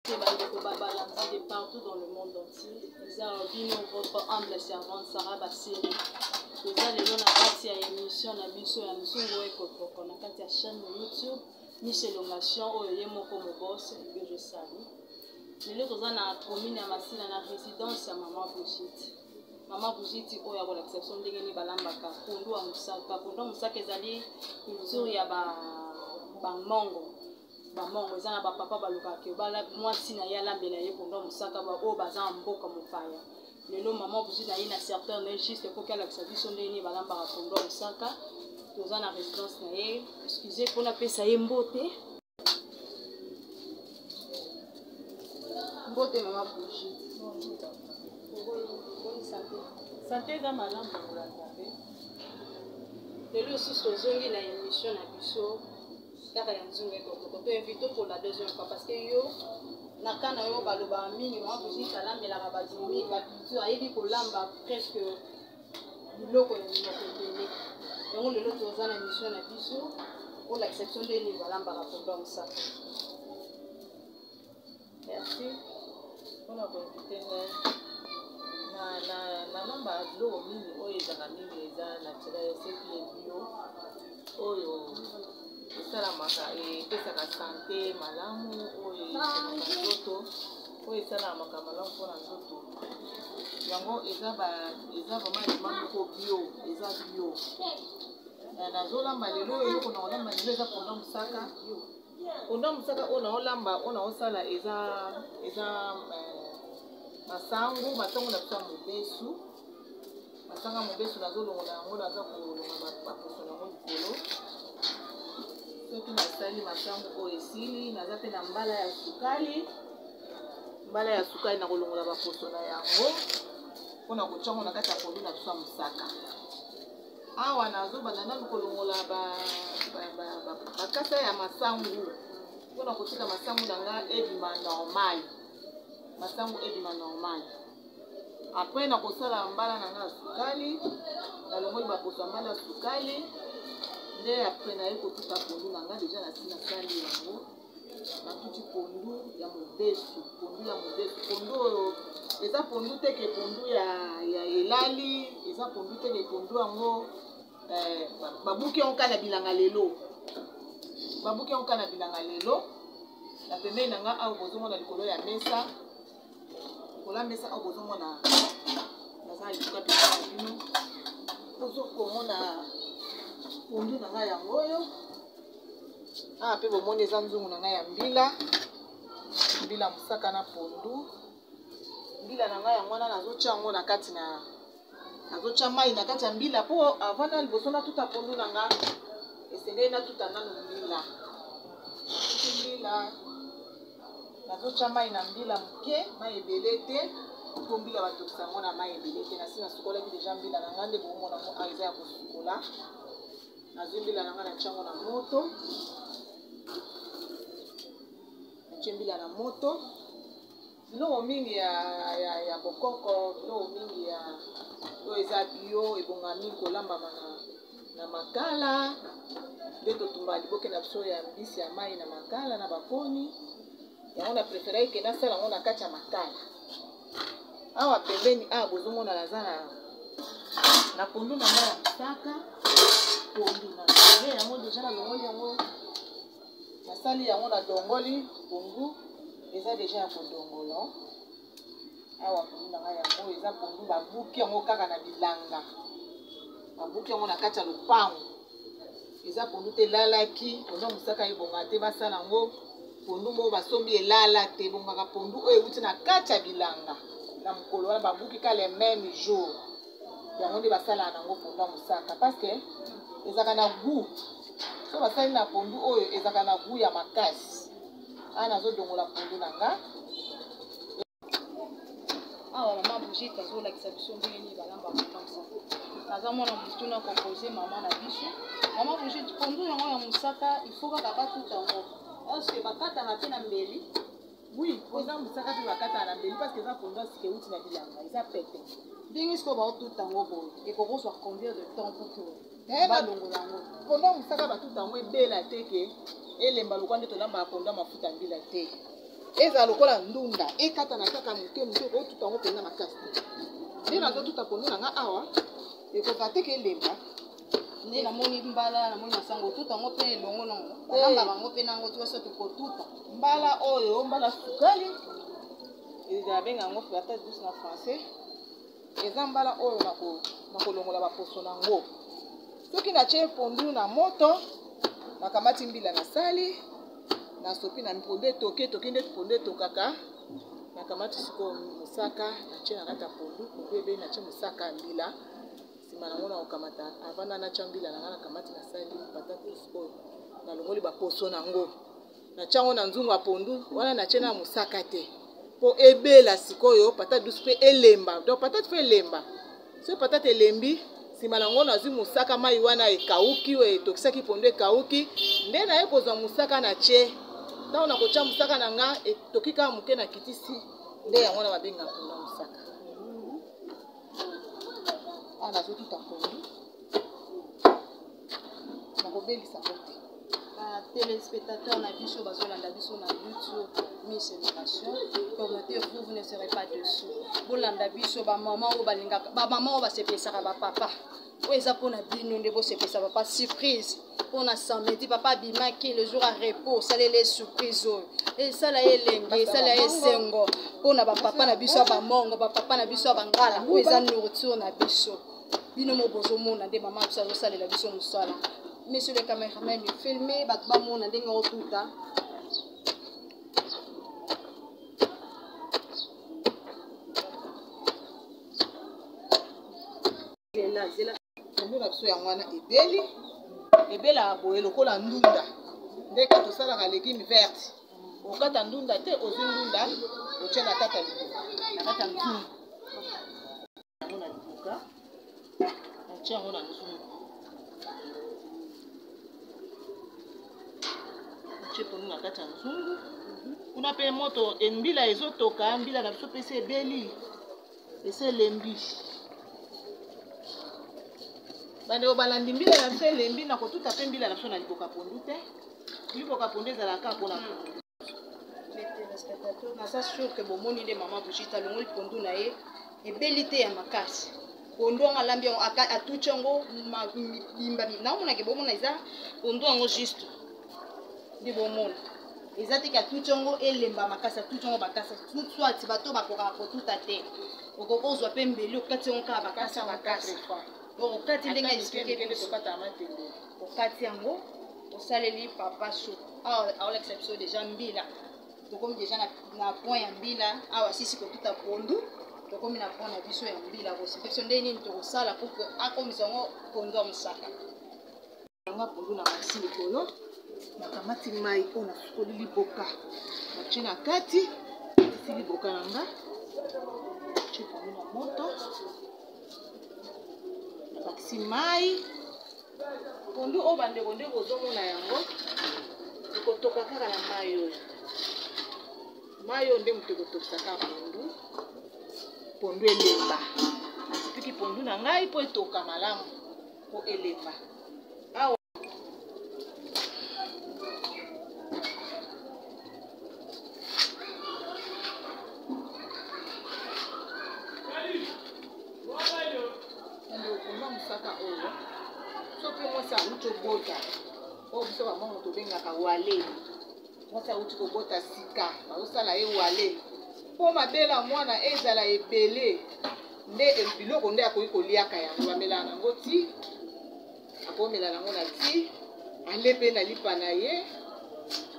de partout dans le monde entier. Nous avons votre humble servante Sarah Bassiri. Nous avons la émission na biso ya nzungu ekokoko na kati ya chaîne YouTube Michel Longation oyo moko mo boss que je salue. Lelo toza na commune ya Masina na résidence ya Maman Brigitte. Maman Brigitte oyo ya l'exception ndenge ni balambaka pondu ya musaka. Pondu musaka ezali culture ya ba mongo. Bamongo eza na bapapa balukaka bala mwasi na ya lambela ye pondu musaka ba oyo baza mboka mopaya. Lelo Maman Brigitte na ye na certain juste pour qu'elle accède son ndenge ni balambaka pondu musaka. Toza na résidence na ye. Excusez pour na pesa ye mbote. Mbote Maman Brigitte. Bonne santé. Santé za malamu pour santé. Lelo aussi tozongi na émission na biso kaka ya nzungu ekokoko to invité pour la deuxième fois parce que yo nakana yo baloba mingi Maman Brigitte alambelaka badimi baculture ayebi kolamba presque biloko ya mokokele yango lelo toza na émission na biso pour l'exception de ni balambaka pondu musaka. Merci. On a invité na namba biloko mingi oyo ezaka mingi eza naturel sepi bio oyo esalamaka epesaka sante malamu oyo esalaka nzoto oyo esalamaka malamu mpona nzoto yango eza vraiment aliment moko bio eza bio nazolamba lelo eloko na olamba lelo eza pondu musaka pondu musaka oyo naolamba oyo naosala eza masangu na biso ya mobesu masanga mobesu nazolongola yango naza kolonga baposo nango likolo soki nasali masangu oyo esili naza mpe na mbala ya sukali nakolongola baposo na yango mpona kotyango na kati ya pondu na biso ya mosaka. Awa nazobanda nanu kolongola bakasa ya masangu mpona kotika masangu na nga ebima normal masangu ebima normal. Après nakosala mbala na nga ya sukali nalongoli baposo ya mbala ya sukali nde après naye kotuta pondu na nga deja nasali yango natuti pondu ya mobesu pondu oyo eza pondu teke pondu ya elali eza pondu teke pondu yango babuki yango kana bilanga lelo na pembeni na nga awa bozomona likolo ya mesa awa bozomona naza na lituka pembeni na bino bozokomona pondu na ngai yango oyo awa mpe bomoni eza nzungu na ngai ya mbila musaka na pondu mbila na ngai yango wana nazotya yango na kati na nazotya mai na kati ya mbila mpo avant na liboso natuta pondu na nga esengeli natuta nano mbila nazotya mai na mbila moke mai ebele te mpo mbila batokisa yango na mai ebele te nasi nasukolaki deja mbila na nga nde bomona ngo eza ya kosukola nazwi mbila na nga natya yango na moto natye mbila na moto biloko mingi ya bokoko biloko mingi oyo eza bio ebongami kolambama na makala nde totumba liboke na biso ya mbisi ya mai na makala na bakoni yango na prefere eke nasala yango na kati ya makala. Awa pembeni awa bozomona naza na pondu na ngai ya musaka pondu na yango deja nalongoli yango nasali yango na dongoli pondu eza deja ya kodongola. Awa pondu na ngai yango eza pondu babuki yango kaka na bilanga babuki yango na kati ya lopango eza pondu te elalaki pondu musaka ebonga te basala yango pondu moko basombi elala te ebongaka pondu oyo euti na kati ya bilanga na mokolo wana babuki ka le même jour yango nde basalaka nango pondu ya musaka parce que ezaka na goût so basali na pondu oyo ezaka na goût ya makasi. Awa nazodongola pondu na nga awa Maman Brigitte azolakisa biso ndenge nini balambaka pondu musaka. Naza mwana motuna kopose mama na biso Maman Brigitte pondu yango ya musaka il faut kaka batuta yango parce que bakataka te na mbeli. Oui, eza musaka mpe bakataka na mbeli parce que eza pondu asika euti na bilanga eza pete ndenge sikoyo baotuta yango boye ekokozwa combien de temps pour que balongola yango pondu musaka batuta yango ebela te ke elemba lokwa nde tolambaka pondu ya mafuta mbila te eza lokola ndunda ekata na kaka moke moke otuta yango mpenza makasi nde nazotuta pondu na nga awa ekoka te ke elemba nde namoni mbala namoni masango otuta yango mpe elongo nango balamba bango mpe nango toso tokotuta mbala oyo mbala sukali ezabenga yango patate douce na français eza mbala oyo nakolongola baposo nango soki natie pondu na moto nakamati mbila nasali nasopi na pondu etoki nde pondu etokaka nakamati sikoyo mosaka natie na kati ya pondu ebele natie mosaka ya mbila nsima nango nakokamata avanda natia mbila nanga nakamati nasali patate douce oyo nalongoli baposo nango natie yango na nzungu ya pondu wana natie na mosaka te po ebela sikoyo patate douce pe elemba donc patate pe elemba so patate elembi nsima nango nazwi mosaka mai wana ekauki oyo etokisaki pondu ekauki nde naye kozwa mosaka na tie ntango nakotia mosaka na nga etoki kaka moke na kitisi nde yango na babenga pondu ya mosaka awa nazotuta pondu nakobelisa ngo te téléspectateurs na biso bazolanda biso na YouTube Miss Génération commentaire vous ne serez pas dessus bolanda biso ba maman oyo balingaka ba maman oyo basepesaka ba papa oyo eza mpona bino nde bosepesa papa surprise mpona samedi papa abimaki le jour à repos osaleli ye surprise oyo esala ye elenge esala ye esengo mpona bapapa na biso ya bamongo bapapa na biso ya bangala oyo eza nourriture na biso bino mo bozomona nde mama biso azosalela biso mosala. Monsieur le caméraman, filmez, batba mon anding au tout ça. biso yango wana ebela boye lokola ndunda ndeka tosalaka légume verte okata ndunda te ozwi ndunda otie na kata na nzungu yango na libuka otie yango na nzungu otie pondu na kati ya nzungu kuna mpe moto mbila ezotoka mbila na biso mpe esi ebeli esi elembi bandeko balandi mbila na biso elembi na kotuta mpe mbila na biso na liboka pondu te liboka pondu ezalaka mpona naza sur ke bomoni nde mama Brigitte alongoli pondu na ye ebeli te ya makasi pondu yango alambi yango atuti yango bimbami naomonake bomona eza pondu yango juste nde bomona eza te ke atuti yango elemba makasi atuti yango bakasi swati bato bakokaka kotuta te okoki kozwa mpe mbeli okati yango kaka bakasi makasi okati ndenge expliqué okati yango osaleli papa soup aolakisa biso déjà mbila tokomi déjà na point ya mbila awa sisi kotuta pondu tokomi na point na biso ya mbila kosika biso ndenge nini tokosala pour que akomisa yango pondu ya mosaka yango pondu na masi likolo nakamati mai oyo nasukoli liboka natie na kati esi liboka na nga natie pondu na moto nakatisi mai pondu oyo bandeko nde bozomona yango ekotoka kaka na mai oyo nde moto ekotokisaka pondu elemba nasipiki pondu na ngai mpo etoka malamu mpo elemba awa mosaka oyo soki mwasi awuti obota oyo biso bamongo tobengaka wale mwasi awuti kobota sika bazosala ye wale mpo mabela mwana ezala ebele nde biloko nde akoki koliaka yango bamelaka nango ti akomela nango na ti ale mpe na lipa na ye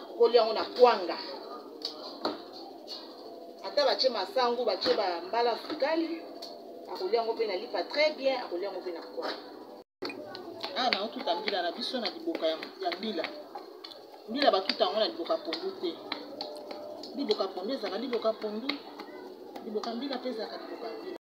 akolia yango na kwanga ata batie masangu batie bambala sukali akolia yango mpe na lipa très bien akolia yango mpe na kwanga naotuta mbila na biso na liboka ya mbila batuta yango na liboka pondu te liboka pondu ezalaka liboka pondu liboka mbila mpe ezalaka liboka mbila